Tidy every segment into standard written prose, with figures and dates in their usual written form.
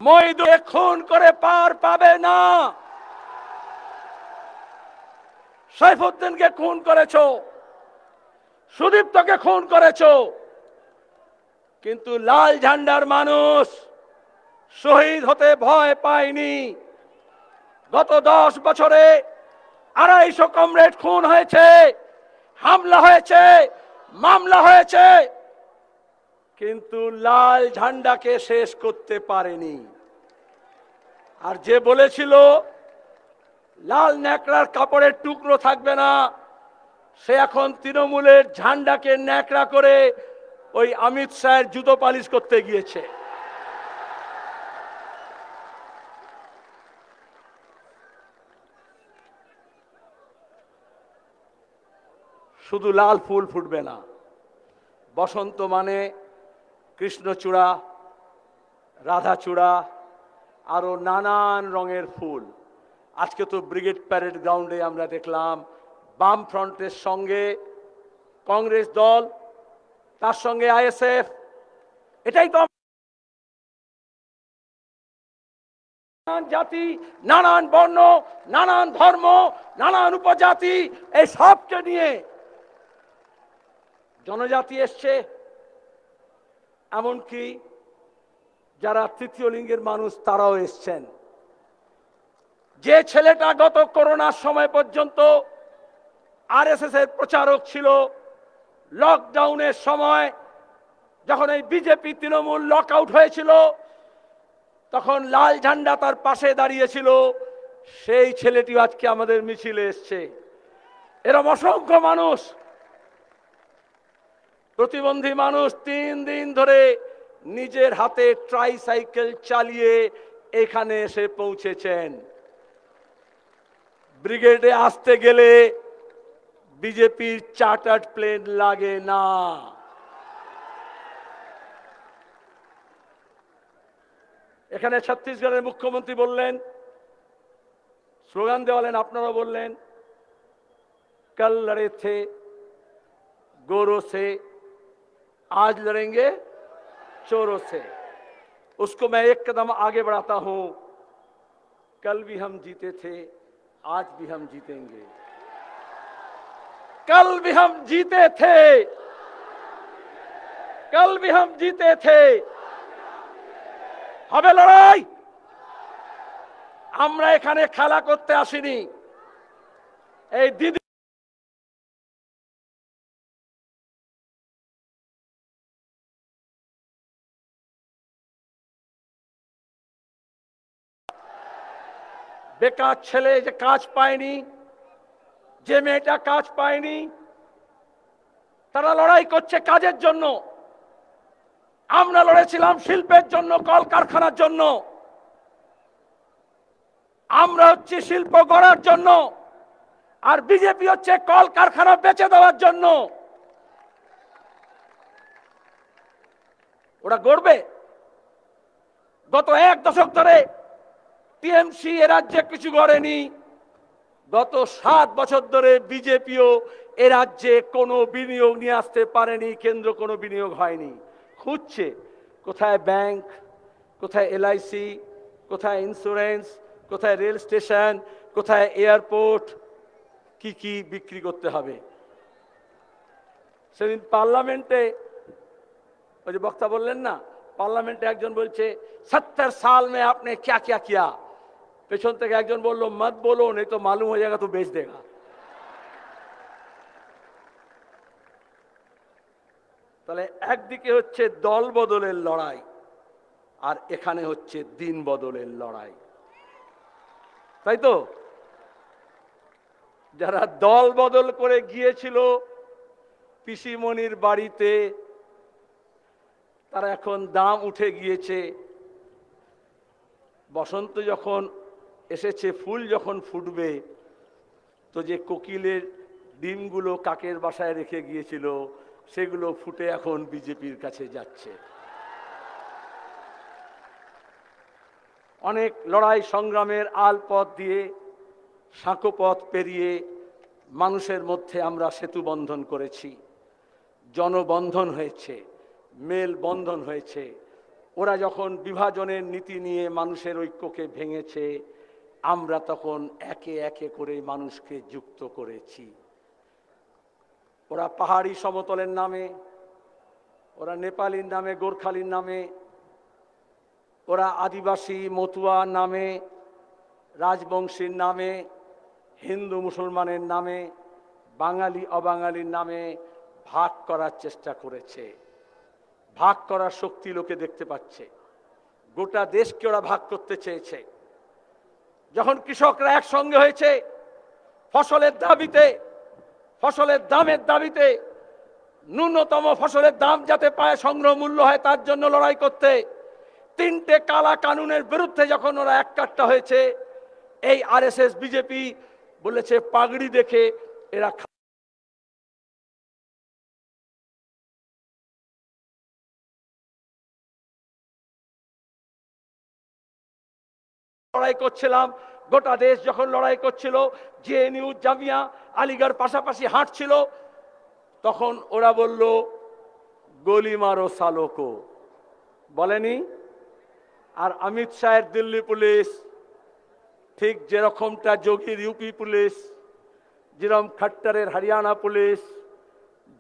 মইদুলকে খুন করে পার পাবে না। সাইফুদ্দিনকে খুন করেছো, সুদীপ্তকে খুন করেছো, কিন্তু লাল ঝান্ডার মানুষ শহীদ হতে ভয় পায়নি। গত 10 বছরে 250 কমরেড খুন হয়েছে, হামলা হয়েছে, মামলা হয়েছে, কিন্তু লাল ঝান্ডাকে শেষ করতে পারেনি। আর যে বলেছিল লাল ন্যাকড়ার কাপড়ের টুকরো থাকবে না, সে এখন তৃণমূলের ঝান্ডাকে ন্যাকড়া করে ওই অমিত শাহের জুতো পালিশ করতে গিয়েছে। শুধু লাল ফুল ফুটবে না, বসন্ত মানে কৃষ্ণচূড়া, রাধাচূড়া, আরো নানান রঙের ফুল। আজকে তো ব্রিগেড প্যারেড গ্রাউন্ডে আমরা দেখলাম বাম ফ্রন্টের সঙ্গে কংগ্রেস দল, তার সঙ্গে আইএসএফ। এটাই তো নানান জাতি, নানান বর্ণ, নানান ধর্ম, নানান উপজাতি, এই সবকে নিয়ে জনজাতি এসছে, এমনকি যারা তৃতীয় লিঙ্গের মানুষ তারাও এসছেন। যে ছেলেটা গত করোনার সময় পর্যন্ত আরএসএস এর প্রচারক ছিল, লকডাউনের সময় যখন এই বিজেপি তৃণমূল লকআউট হয়েছিল তখন লাল ঝান্ডা তার পাশে দাঁড়িয়েছিল, সেই ছেলেটি আজকে আমাদের মিছিলে এসছে। এরকম অসংখ্য মানুষ, প্রতিবন্ধী মানুষ 3 দিন ধরে নিজের হাতে ট্রাইসাইকেল চালিয়ে এখানে এসে পৌঁছেছেন। ব্রিগেডে আসতে গেলে বিজেপির চার্টার্ড প্লেন লাগে না। এখানে ছত্তিশগড়ের মুখ্যমন্ত্রী বললেন, স্লোগান দেওয়ালেন, আপনারা বললেন कल लड़े थे गोरों से, आज लड़ेंगे चोरों से। उसको मैं एक कदम आगे बढ़ाता हूं, कल भी हम जीते थे, आज भी हम जीतेंगे। कल भी हम जीते थे, कल भी हम जीते थे, হবে লড়াই। আমরা এখানে খেলা করতে আসিনি। এই দিদি বেকার ছেলে যে কাজ পায়নি, যে মেয়েটা কাজ পায়নি, তারা লড়াই করছে কাজের জন্য। আমরা লড়েছিলাম শিল্পের জন্য, কলকারখানার জন্য। আমরা হচ্ছে শিল্প গড়ার জন্য, আর বিজেপি হচ্ছে কলকারখানা বেচে দেওয়ার জন্য। ওরা গড়বে। গত 1 দশক ধরে টিএমসি এ রাজ্যে কিছু গড়েনি। গত 7 বছর ধরে বিজেপিও এ রাজ্যে কোনো বিনিয়োগ নিয়ে আসতে পারেনি, কেন্দ্র কোনো বিনিয়োগ হয়নি। খুঁজছে কোথায় ব্যাংক, কোথায় এলআইসি, কোথায় ইন্স্যুরেন্স, কোথায় রেল স্টেশন, কোথায় এয়ারপোর্ট, কি কি বিক্রি করতে হবে। সেদিন পার্লামেন্টে ওই যে বক্তা বললেন না, পার্লামেন্টে একজন বলছে 70 साल में आपने क्या क्या किया। পেছন থেকে একজন বলল মত বলো नहीं तो मालूम हो जाएगा तो बेच देगा। তাহলে একদিকে হচ্ছে দল বদলের লড়াই, আর এখানে হচ্ছে দিন বদলের লড়াই, তাই তো? যারা দল বদল করে গিয়েছিল পিসিমণির বাড়িতে, তারা এখন দাম উঠে গিয়েছে। বসন্ত যখন এসেছে, ফুল যখন ফুটবে, তো যে কোকিলের ডিমগুলো কাকের বাসায় রেখে গিয়েছিল সেগুলো ফুটে এখন বিজেপির কাছে যাচ্ছে। অনেক লড়াই সংগ্রামের আলপথ দিয়ে, সাঁকো পথ পেরিয়ে মানুষের মধ্যে আমরা সেতু বন্ধন করেছি, জনবন্ধন হয়েছে, মেল বন্ধন হয়েছে। ওরা যখন বিভাজনের নীতি নিয়ে মানুষের ঐক্যকে ভেঙেছে, আমরা তখন একে একে করে মানুষকে যুক্ত করেছি। ওরা পাহাড়ি সমতলের নামে, ওরা নেপালির নামে, গোর্খালির নামে, ওরা আদিবাসী মতুয়া নামে, রাজবংশীর নামে, হিন্দু মুসলমানের নামে, বাঙালি অবাঙালির নামে ভাগ করার চেষ্টা করেছে। ভাগ করার শক্তি লোকে দেখতে পাচ্ছে। গোটা দেশকে ওরা ভাগ করতে চেয়েছে। যখন কৃষকরা একসঙ্গে হয়েছে ফসলের দাবিতে, ফসলের দামের দাবিতে, ন্যূনতম ফসলের দাম যাতে পায়, সংগ্রহ মূল্য হয়, তার জন্য লড়াই করতে, তিনটে কালা কানুনের বিরুদ্ধে যখন ওরা এককাট্টা হয়েছে, এই আরএসএস বিজেপি বলেছে পাগড়ি দেখে এরা লড়াই করছিলাম। গোটা দেশ যখন লড়াই করছিল, জেএনইউ, জামিয়া, আলিগড় পাশাপাশি হাঁটছিল, তখন ওরা বলল গলি মারো সালোকো, বলেনি? আর অমিত শাহের দিল্লি পুলিশ ঠিক যেরকমটা যোগীর ইউপি পুলিশ, যেরকম খট্টরের হরিয়ানা পুলিশ,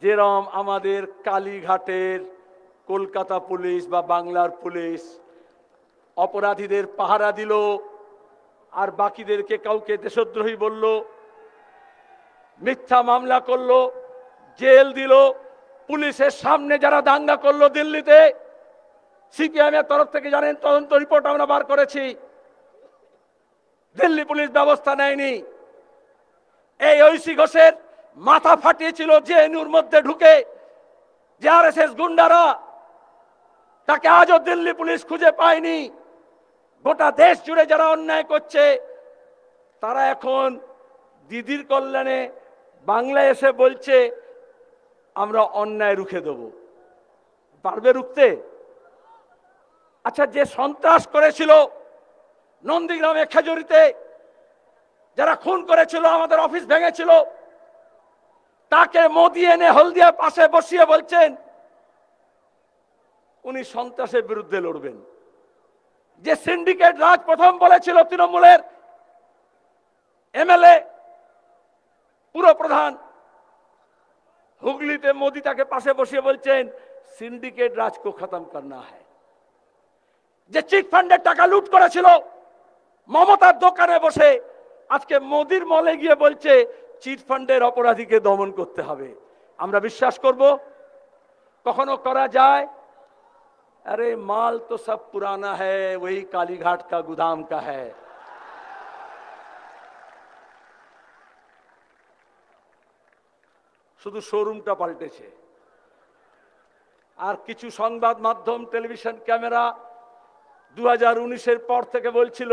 যেরকম আমাদের কালীঘাটের কলকাতা পুলিশ বা বাংলার পুলিশ অপরাধীদের পাহারা দিল, আর বাকিদেরকে কাউকে দেশদ্রোহী বলল, মিথ্যা মামলা করলো, জেল দিল। পুলিশের সামনে যারা দাঙ্গা করলো দিল্লিতে, সিপিএম এর তরফ থেকে জানেন তদন্ত রিপোর্ট আমরা বার করেছি, দিল্লি পুলিশ ব্যবস্থা নেয়নি। এই ঐশী ঘোষের মাথা ফাটিয়েছিল জেএনইউর মধ্যে ঢুকে যে আরএসএস গুন্ডারা, তাকে আজও দিল্লি পুলিশ খুঁজে পায়নি। গোটা দেশ জুড়ে যারা অন্যায় করছে, তারা এখন দিদির কল্যাণে বাংলায় এসে বলছে আমরা অন্যায় রুখে দেব। পারবে রুখতে? আচ্ছা, যে সন্ত্রাস করেছিল নন্দীগ্রামে, খেজুরিতে, যারা খুন করেছিল, আমাদের অফিস ভেঙেছিল, তাকে মোদি এনে হলদিয়া পাশে বসিয়ে বলছেন উনি সন্ত্রাসের বিরুদ্ধে লড়বেন। যে সিন্ডিকেট রাজ প্রথম বলেছিল তৃণমূলের এমএলএ পুরো প্রধান, হুগলিতে মোদি তাকে পাশে বসিয়ে বলছেন সিন্ডিকেট রাজ কো খতম করনা है। যে চিট ফান্ডের টাকা লুট করেছিল মমতার দোকানে বসে, আজকে মোদির মলে গিয়ে বলছে চিট ফান্ডের অপরাধীকে দমন করতে হবে। আমরা বিশ্বাস করব? কখনো করা যায়? अरे माल तो सब पुराना है, वही कालीघाट का गोदाम का है। শুধু শোরুমটা পাল্টেছে। আর কিছু সংবাদ মাধ্যম, টেলিভিশন ক্যামেরা 2019-এর পর থেকে বলছিল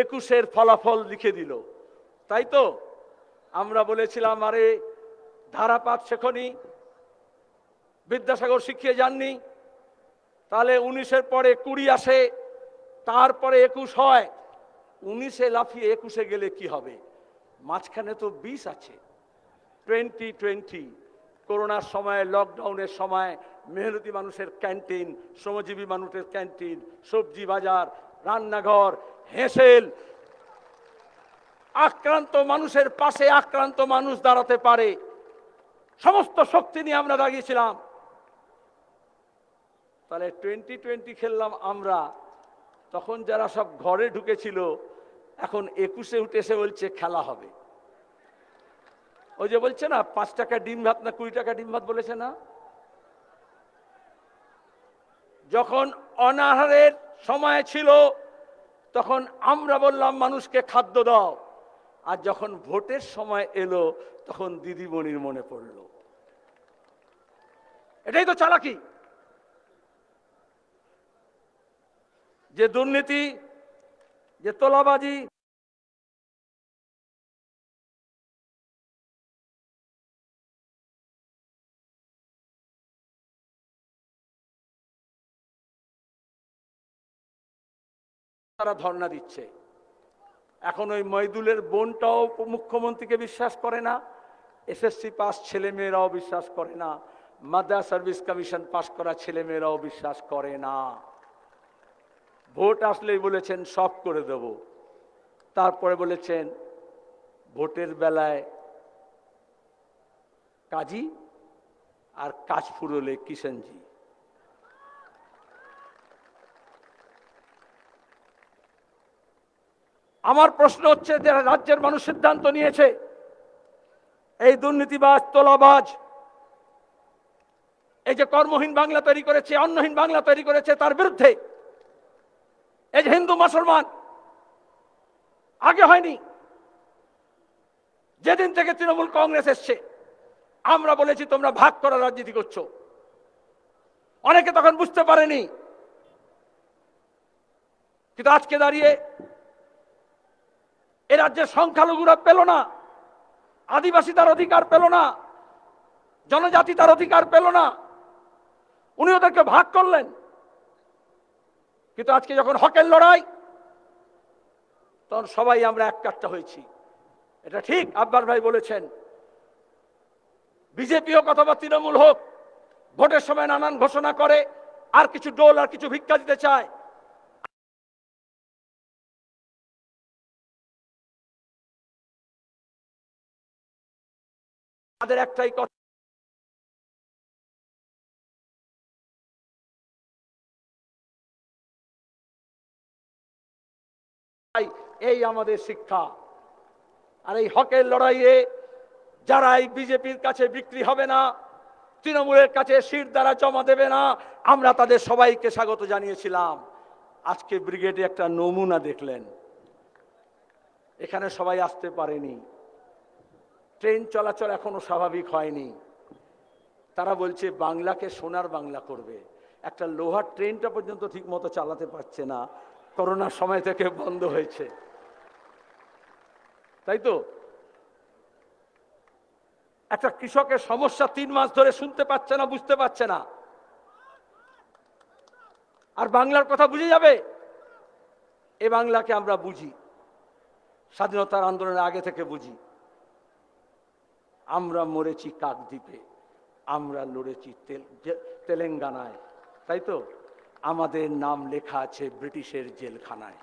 21-এর ফলাফল লিখে দিল, তাই তো? আমরা বলেছিলাম আরে ধারাপাত শেখনি, বিদ্যাসাগর শিখিয়ে যাননি, তাহলে 19-এর পরে 20 আসে, তারপরে 21 হয়, 19-এ লাফিয়ে 21-এ গেলে কি হবে? মাঝখানে তো 20 আছে। 2020 করোনার সময়, লকডাউনের সময় মেহনতি মানুষের ক্যান্টিন, শ্রমজীবী মানুষের ক্যান্টিন, সবজি বাজার, রান্নাঘর, হেঁসেল, আক্রান্ত মানুষের পাশে আক্রান্ত মানুষ দাঁড়াতে পারে, সমস্ত শক্তি নিয়ে আমরা দাঁড়িয়েছিলাম। তাহলে 2020 খেললাম আমরা, তখন যারা সব ঘরে ঢুকেছিল এখন 21-এ উঠে এসে বলছে খেলা হবে। ওই যে বলছে না 5 টাকা ডিম ভাত না 20 টাকা ডিম ভাত বলেছে না? যখন অনাহারের সময় ছিল তখন আমরা বললাম মানুষকে খাদ্য দাও, আর যখন ভোটের সময় এলো তখন দিদিমণির মনে পড়ল। এটাই তো চালাকি। যে দুর্নীতি, যে তোলাবাজি, তারা ধর্ণা দিচ্ছে। এখন ওই মইদুলের বোনটাও মুখ্যমন্ত্রীকে বিশ্বাস করে না, এসএসসি পাস ছেলে মেয়েরাও বিশ্বাস করে না, মাদ্রাসা সার্ভিস কমিশন পাস করা ছেলে মেয়েরাও বিশ্বাস করে না। ভোট আসলেই বলেছেন সব করে দেব, তারপরে বলেছেন ভোটের বেলায় কাজী আর কাজ ফুরলে কিষেনজি। আমার প্রশ্ন হচ্ছে, যে রাজ্যের মানুষ সিদ্ধান্ত নিয়েছে এই দুর্নীতিবাজ, তোলাবাজ, এই যে কর্মহীন বাংলা তৈরি করেছে, অন্নহীন বাংলা তৈরি করেছে, তার বিরুদ্ধে এই যে হিন্দু মুসলমান, আগে হয়নি, যেদিন থেকে তৃণমূল কংগ্রেস এসছে আমরা বলেছি তোমরা ভাগ করার রাজনীতি করছো। অনেকে তখন বুঝতে পারেনি, কিন্তু আজকে দাঁড়িয়ে এ রাজ্যের সংখ্যালঘুরা পেল না, আদিবাসী তার অধিকার পেল না, জনজাতি তার অধিকার পেল না, উনি ওদেরকে ভাগ করলেন। কিন্তু আজকে যখন হকের লড়াই, তখন সবাই আমরা এক কাট্টা হয়েছি। এটা ঠিক আব্বার ভাই বলেছেন, বিজেপি হোক অথবা তৃণমূল হোক, ভোটের সময় নানান ঘোষণা করে, আর কিছু ডোল আর কিছু ভিক্ষা দিতে চায়। তাদের একটাই কথা, এই আমাদের শিক্ষা। আর এই হকের লড়াইয়ে যারা এই বিজেপির কাছে বিক্রি হবে না, তৃণমূলের কাছে শির দ্বারা জমা দেবে না, আমরা তাদের সবাইকে স্বাগত জানিয়েছিলাম। আজকে ব্রিগেডে একটা নমুনা দেখলেন, এখানে সবাই আসতে পারেনি, ট্রেন চলাচল এখনো স্বাভাবিক হয়নি। তারা বলছে বাংলাকে সোনার বাংলা করবে। একটা লোহার ট্রেনটা পর্যন্ত ঠিক মতো চালাতে পারছে না, করোনার সময় থেকে বন্ধ হয়েছে, তাই তো? একটা কৃষকের সমস্যা 3 মাস ধরে শুনতে পাচ্ছে না, বুঝতে পারছে না, আর বাংলার কথা বুঝে যাবে? এ বাংলাকে আমরা বুঝি, স্বাধীনতার আন্দোলনের আগে থেকে বুঝি। আমরা মরেছি কাকদ্বীপে, আমরা লড়েছি তেলেঙ্গানায়, তাই তো? আমাদের নাম লেখা আছে ব্রিটিশের জেলখানায়।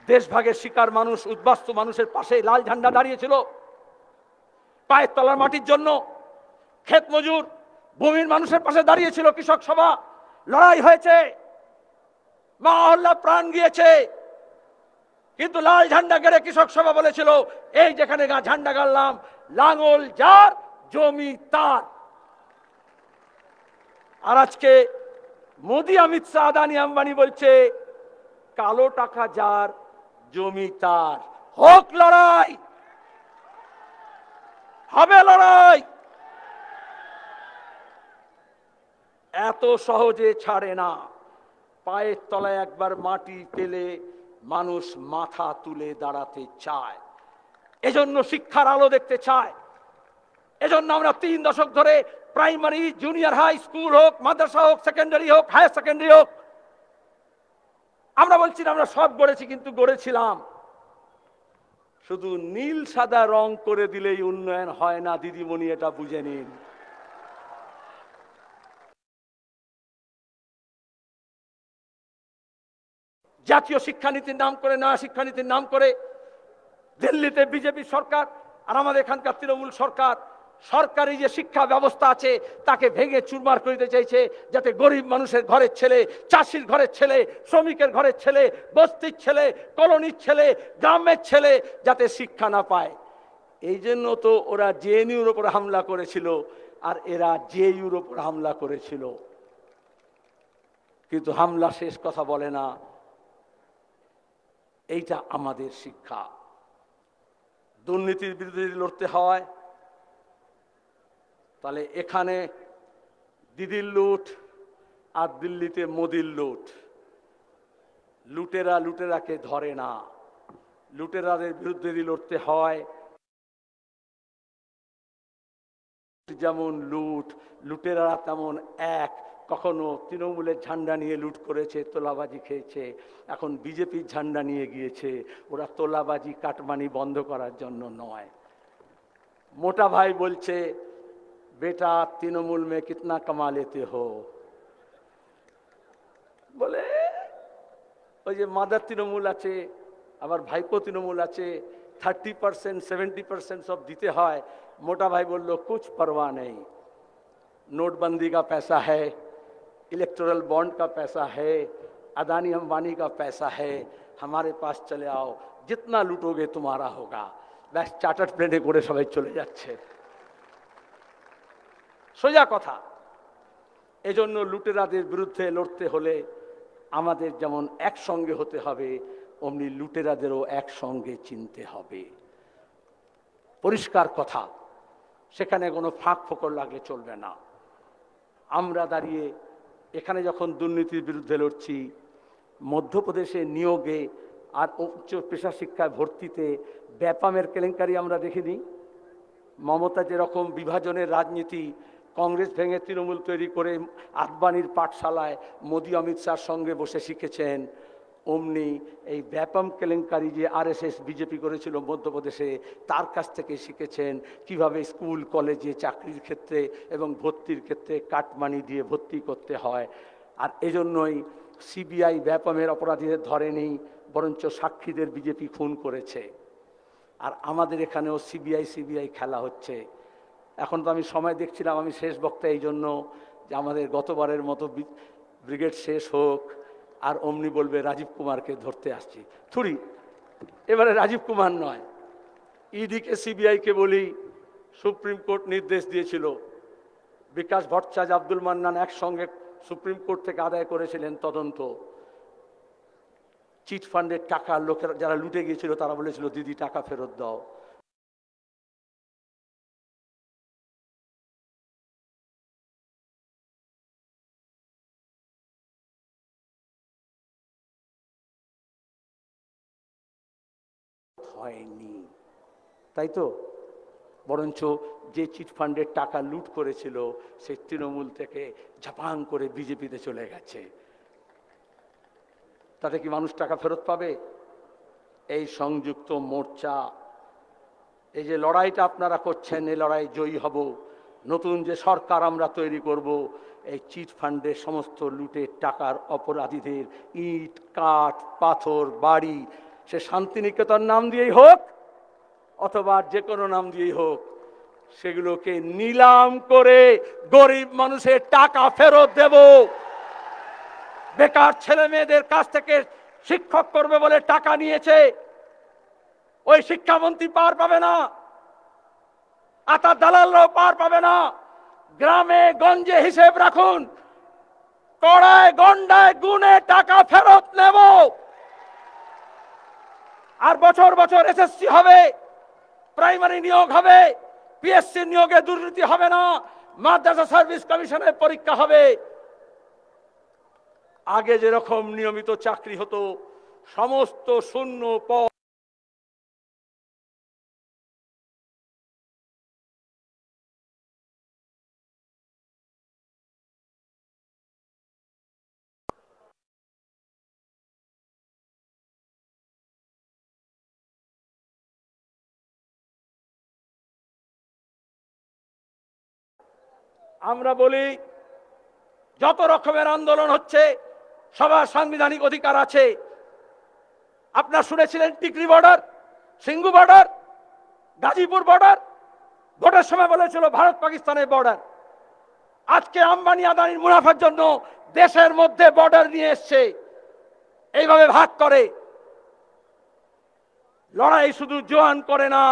দেশভাগের শিকার মানুষ, উদ্বাস্তু মানুষের পাশে লাল ঝান্ডা দাঁড়িয়েছিল। পায়ের তলার মাটির জন্য ক্ষেত মজুর, ভূমির মানুষের পাশে দাঁড়িয়েছিল কৃষক সভা। লড়াই হয়েছে, মা অহল্যা প্রাণ গিয়েছে, কিন্তু লাল ঝান্ডা গেড়ে কৃষক সভা বলেছিল, এই যেখানে ঝান্ডা গাড়লাম, লাঙল যার জমি তার। আর আজকে মোদি, অমিত শাহ, আদানি, আম্বানি বলছে কালো টাকা যার জমি তার। হোক লড়াই, হবে লড়াই, এত সহজে ছাড়ে না। পায়ের তলায় একবার মাটি পেলে মানুষ মাথা তুলে দাঁড়াতে চায়, এজন্য শিক্ষার আলো দেখতে চায়। এজন্য আমরা 3 দশক ধরে প্রাইমারি, জুনিয়র হাই স্কুল হোক, মাদ্রাসা হোক, সেকেন্ডারি হোক, হায়ার সেকেন্ডারি হোক, আমরা বলছি না আমরা সব গড়েছি, কিন্তু গড়েছিলাম। শুধু নীল সাদা রং করে দিলেই উন্নয়ন হয় না দিদিমণি, এটা বুঝে নিন। জাতীয় শিক্ষানীতির নাম করে, নয়া শিক্ষানীতির নাম করে দিল্লিতে বিজেপি সরকার আর আমাদের এখানকার তৃণমূল সরকার, সরকারি যে শিক্ষা ব্যবস্থা আছে তাকে ভেঙে চুরমার করে দিতে চাইছে, যাতে গরিব মানুষের ঘরের ছেলে, চাষির ঘরের ছেলে, শ্রমিকের ঘরের ছেলে, বস্তির ছেলে, কলোনির ছেলে, গ্রামের ছেলে যাতে শিক্ষা না পায়। এই জন্য তো ওরা জেএনইউর উপর হামলা করেছিল, আর এরা জেইউর উপর হামলা করেছিল। কিন্তু হামলা শেষ কথা বলে না, এইটা আমাদের শিক্ষা। দুর্নীতির বিরুদ্ধে যদি লড়তে হয়, তাহলে এখানে দিদির লুট আর দিল্লিতে মোদির লুট। লুটেরা লুটেরাকে ধরে না, লুটেরাদের বিরুদ্ধে যদি লড়তে হয়, যেমন লুট, লুটেরা তেমন এক। কখনো তৃণমূলের ঝান্ডা নিয়ে লুট করেছে, তোলাবাজি খেয়েছে, এখন বিজেপির ঝান্ডা নিয়ে গিয়েছে। ওরা তোলাবাজি, কাটমানি বন্ধ করার জন্য নয়। মোটা ভাই বলছে, বেটা তৃণমূল মে কিতনা কমা লেতে হো, বলে ওই যে মাদার তৃণমূল আছে, আবার ভাইপো তৃণমূল আছে, 30% 70% সব দিতে হয়। মোটা ভাই বলল কুছ परवाह नहीं, नोटबंदी का पैसा है, इलेक्टोरल बॉन्ड का पैसा है, अदानी अंबानी का पैसा है, हमारे पास चले आओ, जितना लूटोगे तुम्हारा होगा। ব্যাস চার্টার্ড প্লেনে করে সবাই চলে যাচ্ছে। সোজা কথা। এজন্য লুটেরাদের বিরুদ্ধে লড়তে হলে আমাদের যেমন একসঙ্গে হতে হবে, অমনি লুটেরাদেরও একসঙ্গে চিনতে হবে। পরিষ্কার কথা, সেখানে কোনো ফাঁক ফোকর লাগলে চলবে না। আমরা দাঁড়িয়ে এখানে যখন দুর্নীতির বিরুদ্ধে লড়ছি, মধ্যপ্রদেশে নিয়োগে আর উচ্চ পেশা শিক্ষায় ভর্তিতে ব্যাপামের কেলেঙ্কারি আমরা দেখিনি। মমতা যেরকম বিভাজনের রাজনীতি কংগ্রেস ভেঙে তৃণমূল তৈরি করে আদবানির পাঠশালায় মোদি অমিত শাহর সঙ্গে বসে শিখেছেন, অমনি এই ব্যাপাম কেলেঙ্কারি যে আরএসএস বিজেপি করেছিল মধ্যপ্রদেশে, তার কাছ থেকে শিখেছেন কিভাবে স্কুল কলেজে চাকরির ক্ষেত্রে এবং ভর্তির ক্ষেত্রে কাটমানি দিয়ে ভর্তি করতে হয়। আর এজন্যই সিবিআই ব্যাপামের অপরাধীদের ধরেনি, বরঞ্চ সাক্ষীদের বিজেপি খুন করেছে। আর আমাদের এখানেও সিবিআই খেলা হচ্ছে। এখন তো আমি সময় দেখছিলাম, আমি শেষ বক্তা এই জন্য যে আমাদের গতবারের মতো ব্রিগেড শেষ হোক, আর অমনি বলবে রাজীব কুমারকে ধরতে আসছি। থুরি, এবারে রাজীব কুমার নয়, ইডিকে সিবিআইকে বলি, সুপ্রিম কোর্ট নির্দেশ দিয়েছিল, বিকাশ ভট্টাচার্য আব্দুল মান্নান একসঙ্গে সুপ্রিম কোর্ট থেকে আদায় করেছিলেন তদন্ত। চিট ফান্ডের টাকা লোকের যারা লুটে গিয়েছিল তারা বলেছিল দিদি টাকা ফেরত দাও। হয়নি, তাই তো? বরঞ্চ যে চিট ফান্ডের টাকা লুট করেছিল সেই তৃণমূল থেকে ঝাপাং করে বিজেপিতে চলে গেছে। তাতে কি মানুষ টাকা ফেরত পাবে? এই সংযুক্ত মোর্চা, এই যে লড়াইটা আপনারা করছেন, এই লড়াই জয়ী হব। নতুন যে সরকার আমরা তৈরি করব, এই চিট ফান্ডের সমস্ত লুটের টাকার অপরাধীদের ইট কাঠ পাথর বাড়ি, সে শান্তিনিকেতন নাম দিয়েই হোক অথবা যে কোনো নাম দিয়েই হোক, সেগুলোকে নিলাম করে গরিব মানুষের টাকা ফেরত দেব। বেকার ছেলে মেয়েদের কাছ থেকে শিক্ষক করবে বলে টাকা নিয়েছে, ওই শিক্ষামন্ত্রী পার পাবে না, আতা দালালরাও পার পাবে না। গ্রামে গঞ্জে হিসেব রাখুন, কড়ায় গন্ডায় গুনে টাকা ফেরত নেব। আর বছর বছর এসএসসি হবে, প্রাইমারি নিয়োগ হবে, পিএসসি নিয়োগে দুর্নীতি হবে না, মাদ্রাসা সার্ভিস কমিশনের পরীক্ষা হবে। আগে যেরকম নিয়মিত চাকরি হতো, সমস্ত শূন্য পদ আমরা বলি যত রকমের আন্দোলন হচ্ছে সবার সাংবিধানিক অধিকার আছে। আপনারা শুনেছিলেন Tikri border, Singhu border, Ghazipur border, ভোটের সময় বলেছিল ভারত পাকিস্তানের বর্ডার। আজকে আম্বানি আদানির মুনাফার জন্য দেশের মধ্যে বর্ডার নিয়ে এসছে, এইভাবে ভাগ করে। লড়াই শুধু জওয়ান করে না,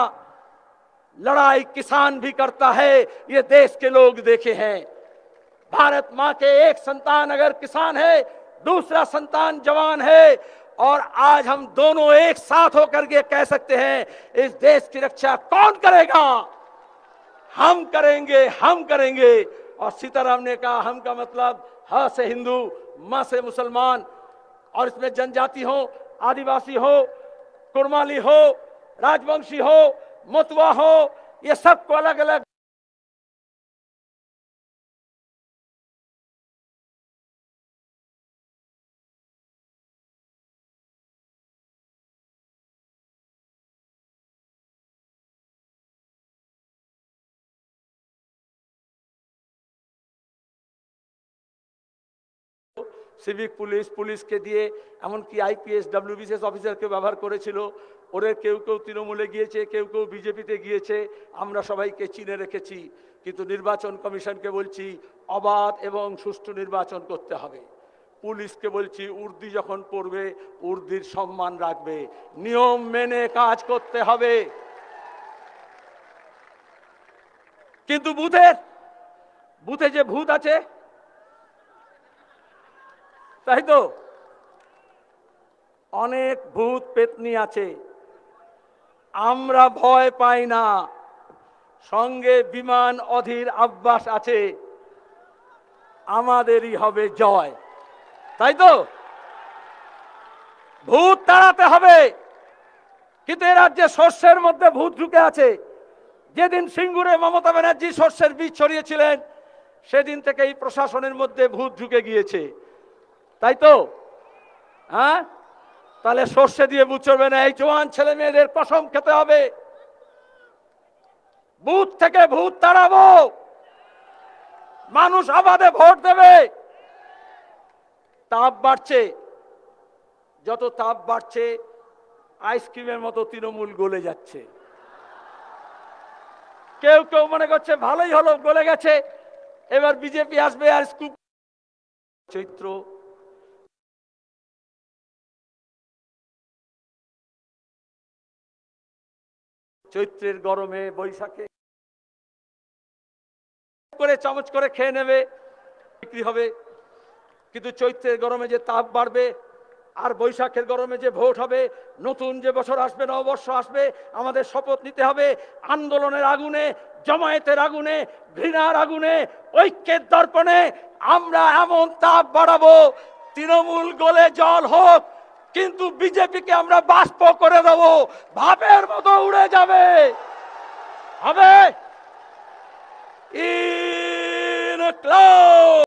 लड़ाई किसान भी करता है, ये देश के लोग देखे हैं। भारत माँ के एक संतान अगर किसान है, दूसरा संतान जवान है, और आज हम दोनों एक साथ होकर के कह सकते हैं इस देश की रक्षा कौन करेगा? हम करेंगे, हम करेंगे। और सीताराम ने कहा हम का मतलब ह से हिंदू, म से मुसलमान, और इसमें जनजाति हो, आदिवासी हो, कुरमाली हो, राजवंशी हो, मतवा हो, ये सबको अलग अलग সিভিক পুলিশকে দিয়ে এমনকি আইপিএস ডব্লিউবিসিএস অফিসারকে ব্যবহার করেছিল। ওদের কেউ কেউ তৃণমূলে গিয়েছে, কেউ কেউ বিজেপিতে গিয়েছে, আমরা সবাইকে চিনে রেখেছি। কিন্তু নির্বাচন কমিশনকে বলছি অবাধ এবং সুষ্ঠু নির্বাচন করতে হবে। পুলিশকে বলছি উর্দি যখন পড়বে উর্দির সম্মান রাখবে, নিয়ম মেনে কাজ করতে হবে। কিন্তু বুথে যে ভূত আছে, তাই তো অনেক ভূত পেতনি আছে, আমরা ভয় পাই না। সঙ্গে বিমান অধীর আব্বাস আছে, আমাদেরই হবে জয়। তাই তো ভূত তাড়াতে হবে। কিন্তু এ রাজ্যে শস্যের মধ্যে ভূত ঢুকে আছে। যেদিন সিঙ্গুরে মমতা ব্যানার্জি শস্যের বীজ ছড়িয়েছিলেন সেদিন থেকে এই প্রশাসনের মধ্যে ভূত ঢুকে গিয়েছে। তাই তো হ্যাঁ, তাহলে সর্ষে দিয়ে ভূত চলবে না। এই জওয়ান ছেলে মেয়েদের কসম খেতে হবে, বুথ থেকে ভূত তাড়াবো, মানুষ আবাদে ভোট দেবে। তাপ বাড়ছে, যত তাপ বাড়ছে আইসক্রিমের মতো তৃণমূল গলে যাচ্ছে। কেউ কেউ মনে করছে ভালোই হলো, গলে গেছে, এবার বিজেপি আসবে আর স্কুপ। চৈত্রের গরমে বৈশাখে করে চামচ করে খেয়ে নেবে, বিক্রি হবে। কিন্তু চৈত্রের গরমে যে তাপ বাড়বে আর বৈশাখের গরমে যে ভোট হবে, নতুন যে বছর আসবে, নববর্ষ আসবে, আমাদের শপথ নিতে হবে আন্দোলনের আগুনে, জমায়েতের আগুনে, ঘৃণার আগুনে, ঐক্যের দর্পণে আমরা এমন তাপ বাড়াবো তৃণমূল গলে জল হোক, কিন্তু বিজেপিকে আমরা বাষ্প করে দেবো, ভাবের মতো উড়ে যাবে। হবে।